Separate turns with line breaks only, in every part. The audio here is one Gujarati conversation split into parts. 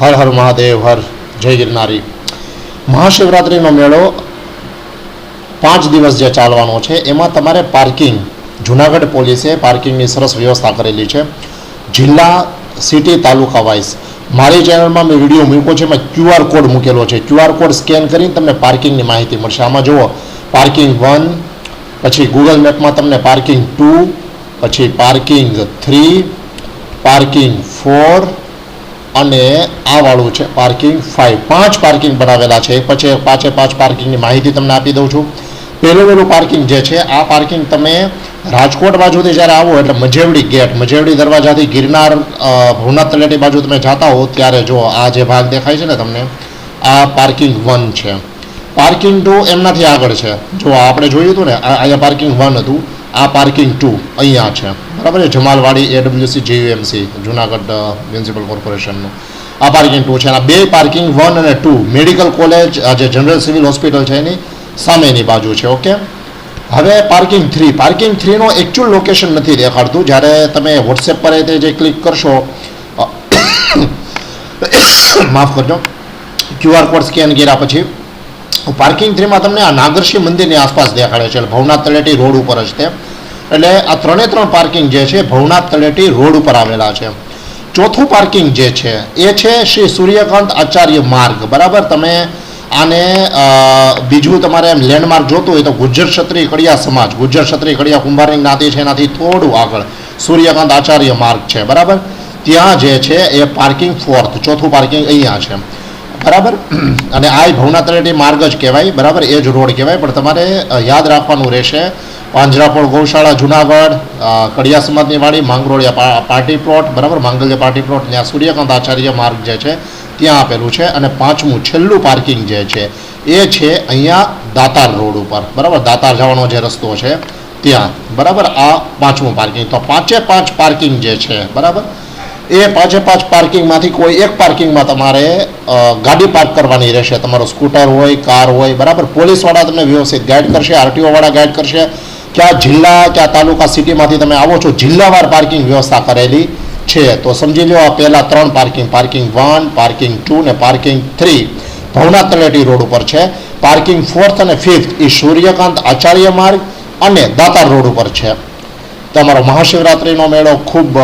હર હર મહાદેવ, હર જય ગિરનારી. મહાશિવરાત્રિનો મેળો 5 દિવસ જે ચાલવાનો છે એમાં તમારે પાર્કિંગ, જુનાગઢ પોલીસે પાર્કિંગની સરસ વ્યવસ્થા કરેલી છે. જિલ્લા, સિટી, તાલુકા વાઇઝ મારી ચેનલમાં મેં વિડીયો મૂક્યો છે, એમાં QR કોડ મૂકેલો છે. QR કોડ સ્કેન કરીને તમને પાર્કિંગની માહિતી મળશે. આમાં જુઓ, પાર્કિંગ 1, પછી ગૂગલ મેપમાં તમને પાર્કિંગ 2, પછી પાર્કિંગ 3, પાર્કિંગ 4 અને આ વાળું છે પાર્કિંગ 5. 5 પાર્કિંગ બનાવેલા છે. પછી 5 પાર્કિંગની માહિતી તમને આપી દઉં છું. પહેલું પાર્કિંગ જે છે, આ પાર્કિંગ તમે રાજકોટ બાજુથી જ્યારે આવો એટલે મજેવડી ગેટ, મજેવડી દરવાજાથી ગિરનાર ભવનાથ તળેટી બાજુ તમે જતા હો ત્યારે જો આ જે ભાગ દેખાય છે ને તમને, આ પાર્કિંગ 1 છે. પાર્કિંગ 2 એમનાથી આગળ છે. જો આપણે જોયું હતું ને, અહીંયા પાર્કિંગ 1 હતું, આ પાર્કિંગ 2 અહીંયા છે, બરાબર છે. જમાલવાડી AWC JUMC જુનાગઢ મ્યુનિસિપલ કોર્પોરેશનનું આ પાર્કિંગ 2 છે. અને 2 પાર્કિંગ 1 અને 2 મેડિકલ કોલેજ, જે જનરલ સિવિલ હોસ્પિટલ છે એની સામેની બાજુ છે. ઓકે, હવે પાર્કિંગ 3. પાર્કિંગ 3નો એકચ્યુઅલ લોકેશન નથી દેખાડતું. જ્યારે તમે વોટ્સએપ પર તે જે ક્લિક કરશો, માફ કરજો, QR કોડ સ્કેન કર્યા પછી પાર્કિંગ 3માં તમને આ નાગરસિંહ મંદિરની આસપાસ દેખાડે છે. ભવનાથ તળેટી રોડ ઉપર જ તે. એટલે આ 3 પાર્કિંગ જે છે ભવનાથ તળેટી રોડ ઉપર આવેલા છે. ચોથું પાર્કિંગ જે છે એ છે શ્રી સૂર્યકાંત આચાર્ય માર્ગ, બરાબર. તમે આને બીજું તમારે એમ લેન્ડમાર્ક જોતું હોય તો ગુજ્જર ક્ષત્રિય કડિયા સમાજ, ગુજ્જર ક્ષત્રિય કડિયા કુંભારની જ્ઞાતિ છે એનાથી થોડું આગળ સૂર્યકાંત આચાર્ય માર્ગ છે, બરાબર. ત્યાં જે છે એ પાર્કિંગ 4th, ચોથું પાર્કિંગ અહીંયા છે, બરાબર. અને આ ભવનાથ તળેટી માર્ગ જ કહેવાય, બરાબર, એ જ રોડ કહેવાય. પણ તમારે યાદ રાખવાનું રહેશે, પાંજરાપોળ ગૌશાળા જુનાગઢ, કડિયા સમાજની વાડી, માંગરોળિયા પાર્ટી પ્લોટ, બરાબર, માંગલ્ય પાર્ટી પ્લોટ, ત્યાં સૂર્યકાંત આચાર્ય માર્ગ જે છે ત્યાં આપેલું છે. અને 5મું છેલ્લું પાર્કિંગ જે છે એ છે અહીંયા દાતાર રોડ ઉપર, બરાબર, દાતાર જવાનો જે રસ્તો છે ત્યાં, બરાબર. આ 5મું પાર્કિંગ. તો 5 પાર્કિંગ જે છે, બરાબર, એ 5 પાર્કિંગમાંથી કોઈ એક પાર્કિંગમાં તમારે ગાડી પાર્ક કરવાની રહેશે. તમારો સ્કૂટર હોય, કાર હોય, બરાબર. પોલીસવાળા તમને વ્યવસ્થિત ગાઈડ કરશે, RTO વાળા ગાઈડ કરશે. ક્યાં જિલ્લા, ક્યાં તાલુકા, સિટીમાંથી તમે આવો છો, જિલ્લાવાર પાર્કિંગ વ્યવસ્થા કરેલી છે. તો સમજી લો, આ પહેલા 3 પાર્કિંગ, પાર્કિંગ 1, પાર્કિંગ 2 ને પાર્કિંગ 3 ભવનાથ તળેટી રોડ ઉપર છે. પાર્કિંગ 4th અને 5th એ સૂર્યકાંત આચાર્ય માર્ગ અને દાતાર રોડ ઉપર છે. તમારો મહાશિવરાત્રિનો મેળો ખૂબ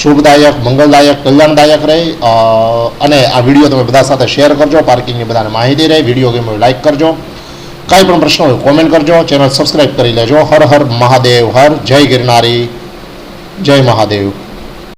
શુભદાયક, મંગલદાયક, કલ્યાણદાયક રહે. અને આ વિડીયો તમે બધા સાથે શેર કરજો, પાર્કિંગની બધાને માહિતી રહે. વિડીયો ગમે લાઈક કરજો. કાંઈ પણ પ્રશ્ન હોય કોમેન્ટ કરજો. ચેનલ સબસ્ક્રાઈબ કરી લેજો. હર હર મહાદેવ, હર જય ગિરનારી, જય મહાદેવ.